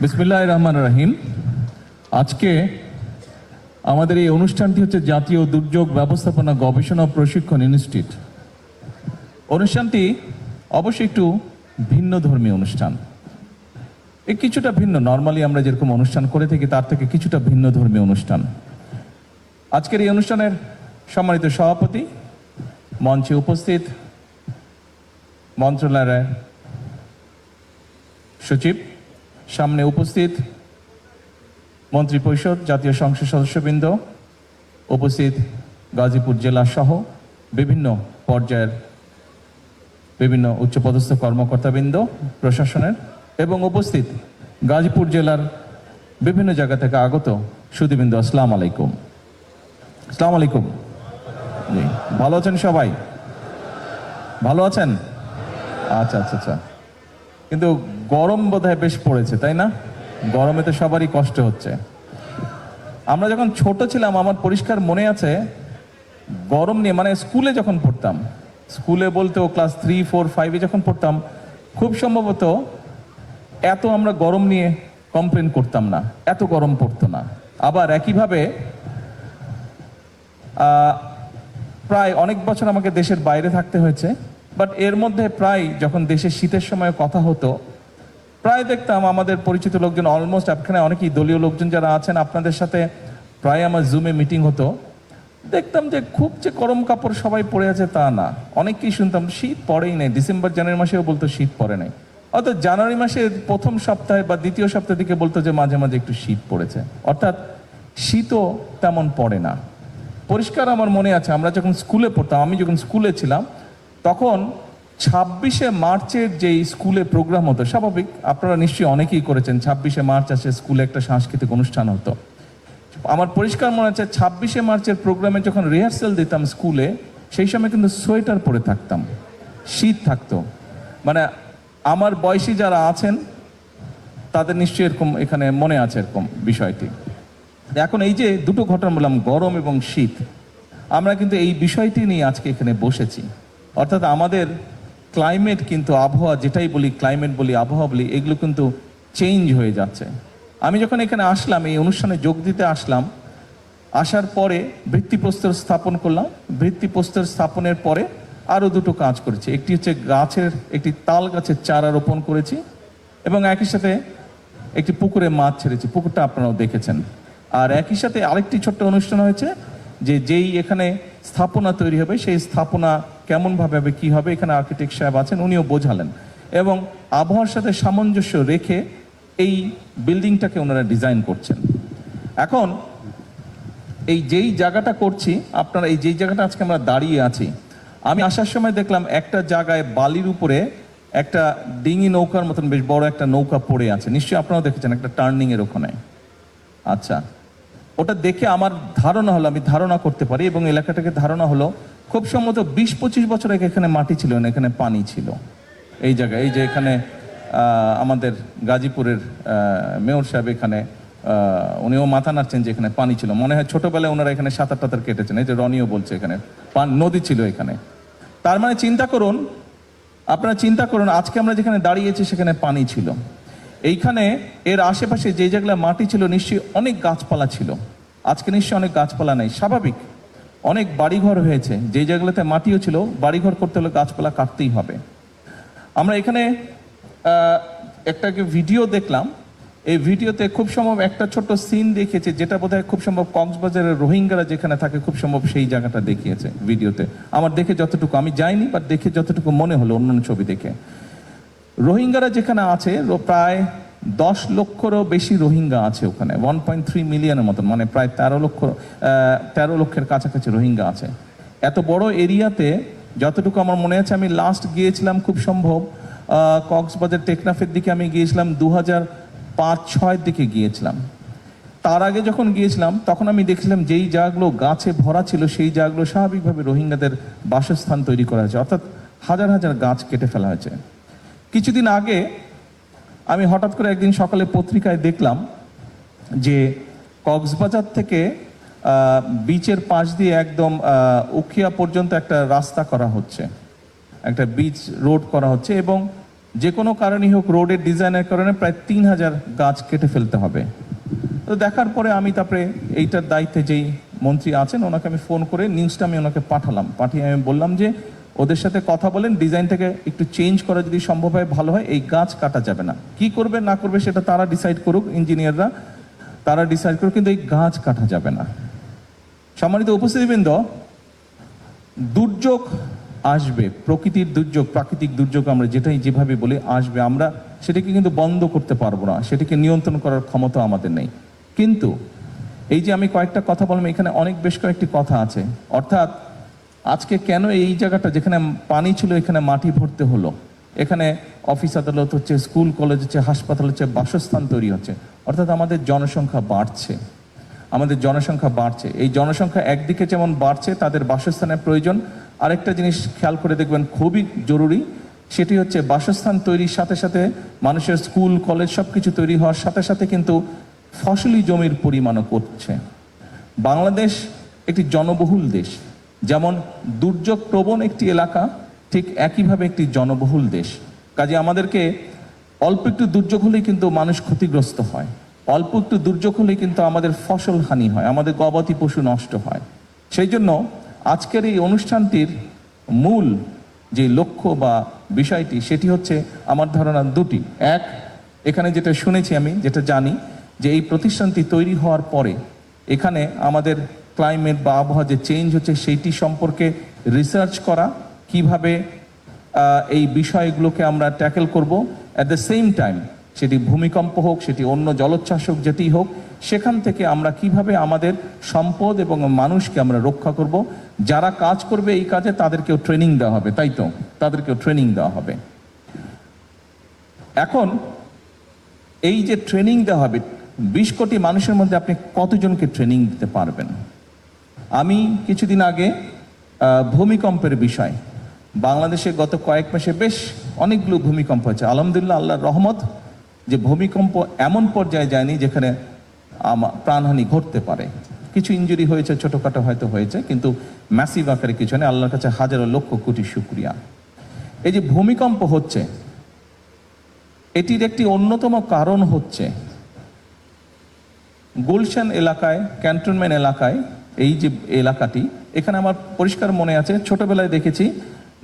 বিসমিল্লাহির রহমানির রহিম। আজকে আমাদের এই অনুষ্ঠানটি হচ্ছে জাতীয় দুর্যোগ ব্যবস্থাপনা গবেষণা ও প্রশিক্ষণ ইনস্টিটিউট। অনুষ্ঠানটি অবশ্যই একটু ভিন্ন ধর্মী অনুষ্ঠান, কিছুটা ভিন্ন। নর্মালি আমরা যেরকম অনুষ্ঠান করে থাকি তার থেকে কিছুটা ভিন্ন ধর্মী অনুষ্ঠান। আজকের এই অনুষ্ঠানের সম্মানিত সভাপতি, মঞ্চে উপস্থিত মন্ত্রণালয়ের সচিব, সামনে উপস্থিত মন্ত্রিপরিষদ, জাতীয় সংসদ সদস্যবৃন্দ, উপস্থিত গাজীপুর জেলা সহ বিভিন্ন পর্যায়ের বিভিন্ন উচ্চপদস্থ কর্মকর্তাবৃন্দ প্রশাসনের, এবং উপস্থিত গাজীপুর জেলার বিভিন্ন জায়গা থেকে আগত সুধীবৃন্দ, আসসালামু আলাইকুম। আসসালামু আলাইকুম। জি, ভালো আছেন সবাই? ভালো আছেন? আচ্ছা আচ্ছা আচ্ছা। কিন্তু গরম বোধহয় বেশ পড়েছে, তাই না? গরমে তো সবারই কষ্ট হচ্ছে। আমরা যখন ছোট ছিলাম, আমার পরিষ্কার মনে আছে, গরম নিয়ে মানে স্কুলে যখন পড়তাম, স্কুলে বলতেও ক্লাস 3, 4, 5-এ যখন পড়তাম, খুব সম্ভবত এত আমরা গরম নিয়ে কমপ্লেন করতাম না, এত গরম পড়তো না। আবার একইভাবে প্রায় অনেক বছর আমাকে দেশের বাইরে থাকতে হয়েছে, বাট এর মধ্যে প্রায় যখন দেশের শীতের সময় কথা হতো, প্রায় দেখতাম আমাদের পরিচিত লোকজন, অলমোস্ট এখানে অনেকেই দলীয় লোকজন যারা আছেন, আপনাদের সাথে প্রায় আমার জুমে মিটিং হতো, দেখতাম যে খুব যে গরম কাপড় সবাই পরে আছে তা না। অনেককেই শুনতাম শীত পড়েই নেই, ডিসেম্বর জানুয়ারি মাসেও বলতো শীত পড়ে নাই, অর্থাৎ জানুয়ারি মাসের প্রথম সপ্তাহে বা দ্বিতীয় সপ্তাহ দিকে বলতো যে মাঝে মাঝে একটু শীত পড়েছে, অর্থাৎ শীতও তেমন পড়ে না। পরিষ্কার আমার মনে আছে, আমরা যখন স্কুলে পড়তাম, আমি যখন স্কুলে ছিলাম, তখন 26শে মার্চের যেই স্কুলে প্রোগ্রাম হতো, স্বাভাবিক আপনারা নিশ্চয়ই অনেকেই করেছেন, 26শে মার্চ আসে স্কুলে একটা সাংস্কৃতিক অনুষ্ঠান হতো। আমার পরিষ্কার মনে আছে 26শে মার্চের প্রোগ্রামে যখন রিহার্সাল দিতাম স্কুলে, সেই সময় কিন্তু সোয়েটার পরে থাকতাম, শীত থাকতো। মানে আমার বয়সী যারা আছেন তাদের নিশ্চয়ই এরকম এখানে মনে আছে এরকম বিষয়টি। এখন এই যে দুটো ঘটনা বললাম, গরম এবং শীত, আমরা কিন্তু এই বিষয়টি নিয়ে আজকে এখানে বসেছি। অর্থাৎ আমাদের ক্লাইমেট কিন্তু, আবহাওয়া যেটাই বলি, ক্লাইমেট বলি, আবহাওয়া বলি, এগুলো কিন্তু চেঞ্জ হয়ে যাচ্ছে। আমি যখন এখানে আসলাম, এই অনুষ্ঠানে যোগ দিতে আসলাম, আসার পরে ভিত্তিপ্রস্তর স্থাপন করলাম। ভিত্তিপ্রস্তর স্থাপনের পরে আরও দুটো কাজ করেছি। একটি হচ্ছে একটি তাল গাছের চারা রোপণ করেছি, এবং একই সাথে একটি পুকুরে মাছ ছেড়েছি, পুকুরটা আপনারাও দেখেছেন। আর একই সাথে আরেকটি ছোট্ট অনুষ্ঠান হয়েছে, যেই এখানে স্থাপনা তৈরি হবে, সেই স্থাপনা কেমনভাবে হবে, কী হবে, এখানে আর্কিটেক্ট সাহেব আছেন, উনিও বোঝালেন, এবং আবহাওয়ার সাথে সামঞ্জস্য রেখে এই বিল্ডিংটাকে ওনারা ডিজাইন করছেন। এখন এই যেই জায়গাটা করছি, আপনারা এই যেই জায়গাটা আজকে আমরা দাঁড়িয়ে আছি, আমি আসার সময় দেখলাম একটা জায়গায় বালির উপরে একটা ডিঙি নৌকার মতন বেশ বড় একটা নৌকা পড়ে আছে, নিশ্চয়ই আপনারাও দেখেছেন, একটা টার্নিংয়ের ওখানে। আচ্ছা, ওটা দেখে আমার ধারণা হলো, আমি ধারণা করতে পারি, এবং এলাকাটাকে ধারণা হলো, খুব সম্ভবত 20-25 বছর আগে এখানে মাটি ছিল না, এখানে পানি ছিল। এই জায়গায়, এই যে এখানে আমাদের গাজীপুরের মেয়র সাহেব এখানে, উনিও মাথা নাড়ছেন যে এখানে পানি ছিল। মনে হয় ছোটবেলায় ওনারা এখানে সাঁতার টাতার কেটেছেন, এই যে রনিও বলছে এখানে নদী ছিল এখানে। তার মানে চিন্তা করুন, আপনারা চিন্তা করুন, আজকে আমরা যেখানে দাঁড়িয়েছি সেখানে পানি ছিল। এইখানে এর আশেপাশে যে জায়গায় মাটি ছিল, নিশ্চয়ই অনেক গাছপালা ছিল। আজকে নিশ্চয়ই অনেক গাছপালা নেই, স্বাভাবিক। অনেক বাড়িঘর হয়েছে, যে জায়গাগুলোতে মাটিও ছিল, বাড়িঘর করতে হলে গাছপালা কাটতেই হবে। আমরা এখানে একটা ভিডিও দেখলাম, এই ভিডিওতে খুব সম্ভব একটা ছোট্ট সিন দেখিয়েছে, যেটা বোধহয় খুব সম্ভব কক্সবাজারের রোহিঙ্গারা যেখানে থাকে, খুব সম্ভব সেই জায়গাটা দেখিয়েছে ভিডিওতে। আমার দেখে যতটুকু, আমি যাইনি, বাট দেখে যতটুকু মনে হলো অন্যান্য ছবি দেখে, রোহিঙ্গারা যেখানে আছে, প্রায় 10 লক্ষেরও বেশি রোহিঙ্গা আছে ওখানে, 1.3 মিলিয়নের মতন, মানে প্রায় 13 লক্ষের কাছাকাছি রোহিঙ্গা আছে এত বড় এরিয়াতে। যতটুকু আমার মনে আছে, আমি লাস্ট গিয়েছিলাম খুব সম্ভব কক্সবাজার টেকনাফের দিকে আমি গিয়েছিলাম 2005-06 দিকে গিয়েছিলাম। তার আগে যখন গিয়েছিলাম তখন আমি দেখছিলাম যেই জায়গাগুলো গাছে ভরা ছিল, সেই জায়গাগুলো স্বাভাবিকভাবে রোহিঙ্গাদের বাসস্থান তৈরি করা হয়েছে, অর্থাৎ হাজার হাজার গাছ কেটে ফেলা হয়েছে। কিছুদিন আগে আমি হঠাৎ করে একদিন সকালে পত্রিকায় দেখলাম যে কক্সবাজার থেকে বিচের পাশ দিয়ে একদম উখিয়া পর্যন্ত একটা রাস্তা করা হচ্ছে, একটা বিচ রোড করা হচ্ছে, এবং যে কোনো কারণেই হোক, রোডের ডিজাইনের কারণে প্রায় 3000 গাছ কেটে ফেলতে হবে। তো দেখার পরে আমি তারপরে এইটার দায়িত্বে যেই মন্ত্রী আছেন ওনাকে আমি ফোন করে নিউজটা আমি ওনাকে পাঠিয়ে আমি বললাম যে ওদের সাথে কথা বলেন, ডিজাইনটাকে একটু চেঞ্জ করা যদি সম্ভব হয় ভালো হয়, এই গাছ কাটা যাবে না। কি করবে না করবে সেটা তারা ডিসাইড করুক, ইঞ্জিনিয়াররা তারা ডিসাইড করুক, কিন্তু এই গাছ কাটা যাবে না। সম্মানিত উপস্থিতিবৃন্দ, দুর্যোগ আসবে, প্রকৃতির দুর্যোগ, প্রাকৃতিক দুর্যোগ আমরা যেটাই যেভাবে বলি আসবে, আমরা সেটাকে কিন্তু বন্ধ করতে পারবো না, সেটাকে নিয়ন্ত্রণ করার ক্ষমতা আমাদের নেই। কিন্তু এই যে আমি কয়েকটা কথা বললাম, এখানে বেশ কয়েকটি কথা আছে। অর্থাৎ আজকে কেন এই জায়গাটা যেখানে পানি ছিল এখানে মাটি ভরতে হলো, এখানে অফিস আদালত হচ্ছে, স্কুল কলেজ হচ্ছে, হাসপাতাল হচ্ছে, বাসস্থান তৈরি হচ্ছে। অর্থাৎ আমাদের জনসংখ্যা বাড়ছে, এই জনসংখ্যা একদিকে যেমন বাড়ছে, তাদের বাসস্থানের প্রয়োজন। আরেকটা জিনিস খেয়াল করে দেখবেন খুবই জরুরি, সেটি হচ্ছে বাসস্থান তৈরির সাথে সাথে মানুষের স্কুল কলেজ সব কিছু তৈরি হওয়ার সাথে সাথে কিন্তু ফসলি জমির পরিমাণও করছে। বাংলাদেশ একটি জনবহুল দেশ, যেমন দুর্যোগ প্রবণ একটি এলাকা, ঠিক একইভাবে একটি জনবহুল দেশ। কাজে আমাদেরকে অল্প একটু দুর্যোগ হলেই কিন্তু মানুষ ক্ষতিগ্রস্ত হয়, অল্প একটু দুর্যোগ হলেই কিন্তু আমাদের ফসল হানি হয়, আমাদের গবাদি পশু নষ্ট হয়। সেই জন্য আজকের এই অনুষ্ঠানটির মূল যে লক্ষ্য বা বিষয়টি সেটি হচ্ছে আমার ধারণা দুটি। এক, এখানে যেটা শুনেছি আমি, যেটা জানি, যে এই প্রতিষ্ঠানটি তৈরি হওয়ার পরে এখানে আমাদের ক্লাইমেট বা আবহাওয়া যে চেঞ্জ হচ্ছে সেইটি সম্পর্কে রিসার্চ করা, কিভাবে এই বিষয়গুলোকে আমরা ট্যাকেল করব। অ্যাট দ্য সেম টাইম সেটি ভূমিকম্প হোক, সেটি অন্য জলোচ্ছ্বাস হোক, যেটি হোক, সেখান থেকে আমরা কিভাবে আমাদের সম্পদ এবং মানুষকে আমরা রক্ষা করব। যারা কাজ করবে এই কাজে তাদেরকেও ট্রেনিং দেওয়া হবে, তাই তো, তাদেরকেও ট্রেনিং দেওয়া হবে। এখন এই যে ট্রেনিং দেওয়া হবে, 20 কোটি মানুষের মধ্যে আপনি কতজনকে ট্রেনিং দিতে পারবেন? আমি কিছুদিন আগে ভূমিকম্পের বিষয়, বাংলাদেশে গত কয়েক মাসে বেশ অনেকগুলো ভূমিকম্প হয়েছে, আলহামদুলিল্লাহ, আল্লাহর রহমত, যে ভূমিকম্প এমন পর্যায়ে যায়নি যেখানে প্রাণহানি ঘটতে পারে। কিছু ইনজুরি হয়েছে, ছোটোখাটো হয়তো হয়েছে, কিন্তু ম্যাসিভ আকারে কিছু নেই। আল্লাহর কাছে হাজারো লক্ষ কোটি শুকরিয়া। এই যে ভূমিকম্প হচ্ছে, এটির একটি অন্যতম কারণ হচ্ছে গুলশান এলাকায়, ক্যান্টনমেন্ট এলাকায়, এই যে এলাকাটি, এখানে আমার পরিষ্কার মনে আছে, ছোটবেলায় দেখেছি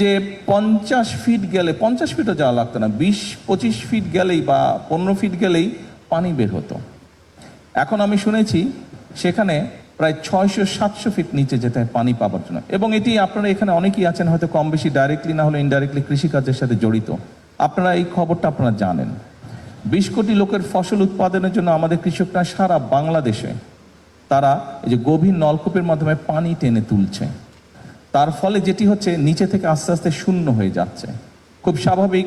যে 50 ফিট গেলে, 50 ফিটও যাওয়া লাগতো না, 20-25 ফিট গেলেই বা 15 ফিট গেলেই পানি বের হতো। এখন আমি শুনেছি সেখানে প্রায় 600-700 ফিট নিচে যেতে হয় পানি পাওয়ার জন্য। এবং এটি আপনারা এখানে অনেকেই আছেন হয়তো কম বেশি ডাইরেক্টলি না হলে ইনডাইরেক্টলি কৃষিকাজের সাথে জড়িত, আপনারা এই খবরটা আপনারা জানেন। 20 কোটি লোকের ফসল উৎপাদনের জন্য আমাদের কৃষকরা সারা বাংলাদেশে তারা এই যে গভীর নলকূপের মাধ্যমে পানি টেনে তুলছে। তার ফলে যেটি হচ্ছে, নিচে থেকে আস্তে আস্তে শূন্য হয়ে যাচ্ছে। খুব স্বাভাবিক,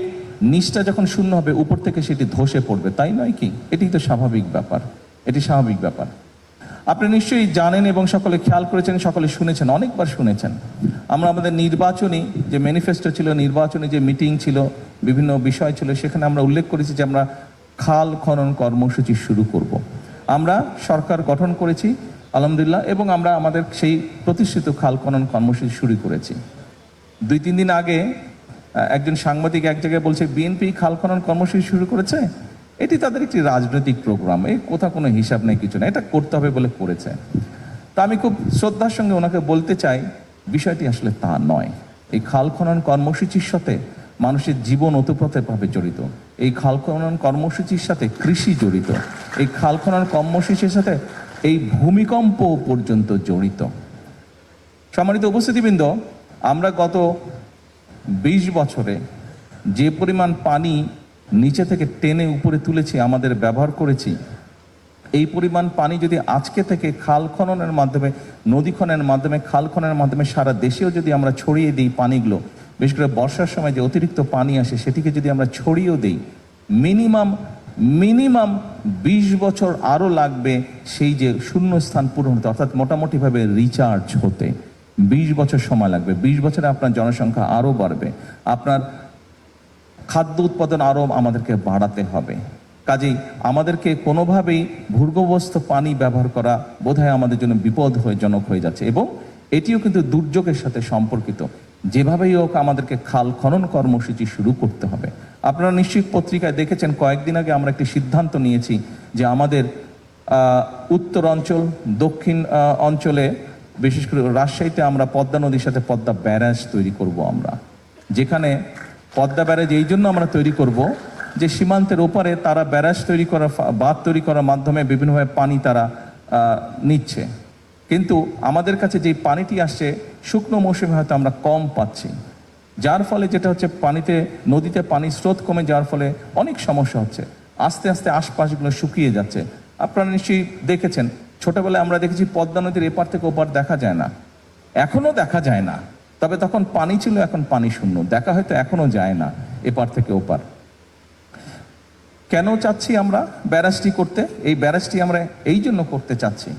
নিচটা যখন শূন্য হবে উপর থেকে সেটি ধসে পড়বে, তাই নয় কি? এটি তো স্বাভাবিক ব্যাপার, এটি স্বাভাবিক ব্যাপার। আপনি নিশ্চয়ই জানেন এবং সকলে খেয়াল করেছেন, সকলে শুনেছেন, অনেকবার শুনেছেন। আমরা আমাদের নির্বাচনী যে ম্যানিফেস্টো ছিল, নির্বাচনী যে মিটিং ছিল, বিভিন্ন বিষয় ছিল, সেখানে আমরা উল্লেখ করেছি যে আমরা খাল খনন কর্মসূচি শুরু করব। আমরা সরকার গঠন করেছি আলহামদুলিল্লাহ, এবং আমরা আমাদের সেই প্রতিষ্ঠিত খাল খনন কর্মসূচি শুরু করেছি। 2-3 দিন আগে একজন সাংবাদিক এক জায়গায় বলছে বিএনপি খাল খনন কর্মসূচি শুরু করেছে, এটি তাদের একটি রাজনৈতিক প্রোগ্রাম, এই কোথাও কোনো হিসাব নেই, কিছু না, এটা করতে হবে বলে করেছে। তা আমি খুব শ্রদ্ধার সঙ্গে ওনাকে বলতে চাই, বিষয়টি আসলে তা নয়। এই খাল খনন কর্মসূচির সাথে মানুষের জীবন ওতপ্রোতভাবে জড়িত, এই খাল খনন কর্মসূচির সাথে কৃষি জড়িত, এই খাল খনন কর্মসূচির সাথে এই ভূমিকম্প পর্যন্ত জড়িত। সম্মানিত উপস্থিতিবৃন্দ, আমরা গত 20 বছরে যে পরিমাণ পানি নিচে থেকে টেনে উপরে তুলেছি, আমাদের ব্যবহার করেছি, এই পরিমাণ পানি যদি আজকে থেকে খাল খননের মাধ্যমে, নদী খননের মাধ্যমে, খাল খননের মাধ্যমে সারা দেশেও যদি আমরা ছড়িয়ে দিই পানিগুলো, বিশেষ করে বর্ষার সময় যে অতিরিক্ত পানি আসে সেটিকে যদি আমরা ছড়িয়েও দিই, মিনিমাম 20 বছর আরও লাগবে সেই যে শূন্যস্থান পূরণ হতে, অর্থাৎ মোটামুটিভাবে রিচার্জ হতে 20 বছর সময় লাগবে। 20 বছরে আপনার জনসংখ্যা আরও বাড়বে, আপনার খাদ্য উৎপাদন আরও আমাদেরকে বাড়াতে হবে। কাজেই আমাদেরকে কোনোভাবেই ভূগর্ভস্থ পানি ব্যবহার করা বোধহয় আমাদের জন্য বিপদজনক হয়ে যাচ্ছে, এবং এটিও কিন্তু দুর্যোগের সাথে সম্পর্কিত। যেভাবেই হোক আমাদেরকে খাল খনন কর্মসূচি শুরু করতে হবে। আপনারা নিশ্চয়ই পত্রিকায় দেখেছেন, কয়েকদিন আগে আমরা একটি সিদ্ধান্ত নিয়েছি যে আমাদের উত্তর অঞ্চল, দক্ষিণ অঞ্চলে, বিশেষ করে রাজশাহীতে আমরা পদ্মা নদীর সাথে পদ্মা ব্যারাজ তৈরি করব। আমরা যেখানে পদ্মা ব্যারাজ এই জন্য আমরা তৈরি করব যে সীমান্তের ওপারে তারা ব্যারাজ তৈরি করা, বাঁধ তৈরি করার মাধ্যমে বিভিন্নভাবে পানি তারা নিচ্ছে, কিন্তু আমাদের কাছে যেই পানিটি আসছে শুকনো মৌসুমে হয়তো আমরা কম পাচ্ছি, যার ফলে যেটা হচ্ছে নদীতে পানির স্রোত কমে যাওয়ার ফলে অনেক সমস্যা হচ্ছে। আস্তে আস্তে আশপাশগুলো শুকিয়ে যাচ্ছে। আপনারা নিশ্চয়ই দেখেছেন, ছোটবেলায় আমরা দেখেছি পদ্মা নদীর এপার থেকে ওপার দেখা যায় না, এখনো দেখা যায় না। তবে তখন পানি ছিল, এখন পানি শূন্য, দেখা হয়তো এখনো যায় না এপার থেকে ওপার। কেন চাচ্ছি আমরা ব্যারাজটি করতে? এই ব্যারাজটি আমরা এই জন্য করতে চাচ্ছি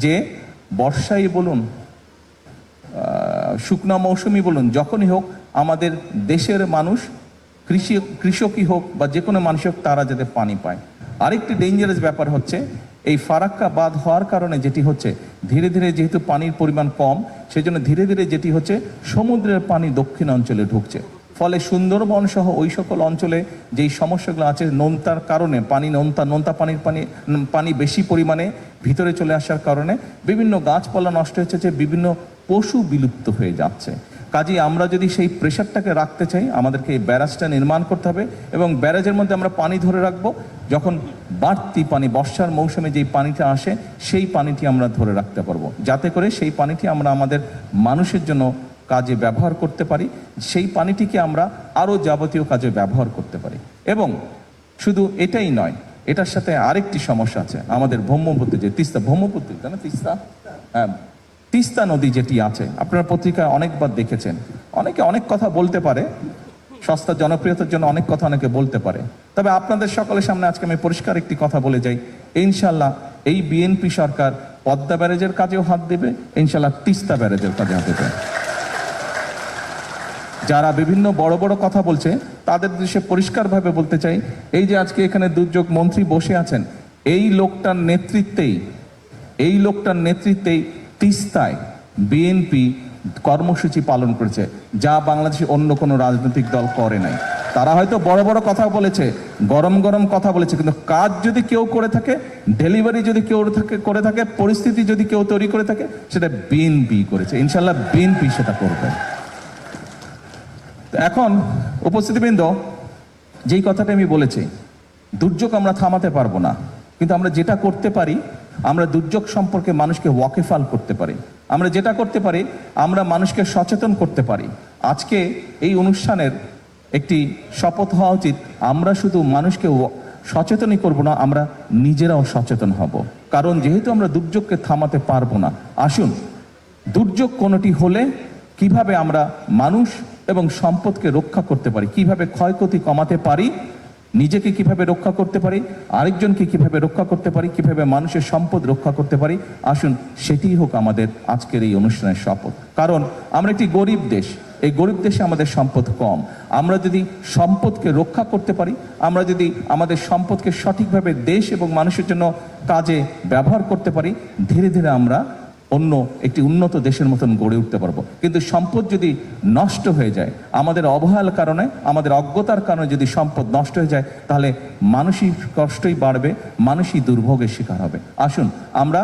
যে বর্ষাই বলুন, শুকনো মৌসুমি বলুন, যখনই হোক আমাদের দেশের মানুষ, কৃষকই হোক বা যে কোনো মানুষ হোক, তারা যাতে পানি পায়। আরেকটি ডেঞ্জারাস ব্যাপার হচ্ছে এই ফারাক্কা বাঁধ হওয়ার কারণে যেটি হচ্ছে, ধীরে ধীরে যেহেতু পানির পরিমাণ কম, সেজন্য ধীরে ধীরে যেটি হচ্ছে সমুদ্রের পানি দক্ষিণ অঞ্চলে ঢুকছে। ফলে সুন্দরবন সহ ওই সকল অঞ্চলে যেই সমস্যাগুলো আছে, নোনতার কারণে নোনতা পানি বেশি পরিমাণে ভিতরে চলে আসার কারণে বিভিন্ন গাছপালা নষ্ট হচ্ছে, বিভিন্ন পশু বিলুপ্ত হয়ে যাচ্ছে। কাজেই আমরা যদি সেই প্রেশারটাকে রাখতে চাই, আমাদেরকে এই ব্যারাজটা নির্মাণ করতে হবে এবং ব্যারাজের মধ্যে আমরা পানি ধরে রাখবো। যখন বাড়তি পানি, বর্ষার মৌসুমে যেই পানিটা আসে, সেই পানিটি আমরা ধরে রাখতে পারবো, যাতে করে সেই পানিটি আমরা আমাদের মানুষের জন্য কাজে ব্যবহার করতে পারি, সেই পানিটিকে আমরা আরও যাবতীয় কাজে ব্যবহার করতে পারি। এবং শুধু এটাই নয়, এটার সাথে আরেকটি সমস্যা আছে। আমাদের ব্রহ্মপুত্র যে তিস্তা নদী যেটি আছে, আপনারা পত্রিকায় অনেকবার দেখেছেন। অনেকে অনেক কথা বলতে পারে, সস্তা জনপ্রিয়তার জন্য অনেক কথা অনেকে বলতে পারে, তবে আপনাদের সকলের সামনে আজকে আমি পরিষ্কার একটি কথা বলে যাই, ইনশাল্লাহ এই বিএনপি সরকার পদ্মা ব্যারেজের কাজেও হাত দেবে, ইনশাল্লাহ তিস্তা ব্যারেজের কাজে হাত দেবে। যারা বিভিন্ন বড় বড় কথা বলছে তাদের উদ্দেশ্যে পরিষ্কারভাবে বলতে চাই, এই যে আজকে এখানে দুর্যোগ মন্ত্রী বসে আছেন, এই লোকটার নেতৃত্বেই তিস্তায় বিএনপি কর্মসূচি পালন করেছে, যা বাংলাদেশে অন্য কোনো রাজনৈতিক দল করে নাই। তারা হয়তো বড় বড় কথা বলেছে, গরম গরম কথা বলেছে, কিন্তু কাজ যদি কেউ করে থাকে, ডেলিভারি যদি কেউ করে থাকে, পরিস্থিতি যদি কেউ তৈরি করে থাকে, সেটা বিএনপি করেছে। ইনশাল্লাহ বিএনপি সেটা করবে। এখন উপস্থিতিবৃন্দ, যেই কথাটা আমি বলেছি, দুর্যোগ আমরা থামাতে পারবো না, কিন্তু আমরা যেটা করতে পারি, আমরা দুর্যোগ সম্পর্কে মানুষকে ওয়াকিফাল করতে পারি। আমরা যেটা করতে পারি, আমরা মানুষকে সচেতন করতে পারি। আজকে এই অনুষ্ঠানের একটি শপথ হওয়া উচিত, আমরা শুধু মানুষকে সচেতনই করব না, আমরা নিজেরাও সচেতন হব। কারণ যেহেতু আমরা দুর্যোগকে থামাতে পারবো না, আসুন দুর্যোগ কোনোটি হলে কিভাবে আমরা মানুষ এবং সম্পদকে রক্ষা করতে পারি, কিভাবে ক্ষয়ক্ষতি কমাতে পারি, নিজেকে কিভাবে রক্ষা করতে পারি, আরেকজনকে কিভাবে রক্ষা করতে পারি, কিভাবে মানুষের সম্পদ রক্ষা করতে পারি, আসুন সেটিই হোক আমাদের আজকের এই অনুষ্ঠানের শপথ। কারণ আমরা একটি গরিব দেশ, এই গরিব দেশে আমাদের সম্পদ কম। আমরা যদি সম্পদকে রক্ষা করতে পারি, আমরা যদি আমাদের সম্পদকে সঠিকভাবে দেশ এবং মানুষের জন্য কাজে ব্যবহার করতে পারি, ধীরে ধীরে আমরা অন্য একটি উন্নত দেশের মতন গড়ে উঠতে পারবো। কিন্তু সম্পদ যদি নষ্ট হয়ে যায়, আমাদের অবহেলার কারণে, আমাদের অজ্ঞতার কারণে যদি সম্পদ নষ্ট হয়ে যায়, তাহলে মানসিক কষ্টই বাড়বে, মানুষই দুর্ভোগের শিকার হবে। আসুন আমরা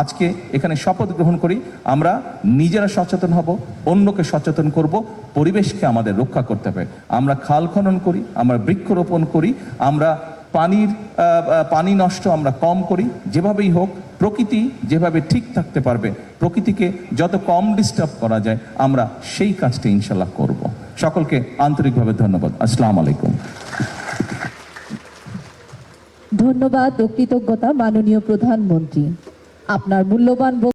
আজকে এখানে শপথ গ্রহণ করি, আমরা নিজেরা সচেতন হব, অন্যকে সচেতন করব, পরিবেশকে আমাদের রক্ষা করতে হবে। আমরা খাল খনন করি, আমরা বৃক্ষরোপণ করি, আমরা পানি নষ্ট আমরা কম করি, যেভাবেই হোক প্রকৃতি যেভাবে ঠিক থাকতে পারবে, প্রকৃতিকে যত কম ডিস্টার্ব করা যায়, আমরা সেই কাজটা ইনশাল্লাহ করব। সকলকে আন্তরিকভাবে ধন্যবাদ। আসসালামু আলাইকুম। ধন্যবাদ ও কৃতজ্ঞতা মাননীয় প্রধানমন্ত্রী, আপনার মূল্যবান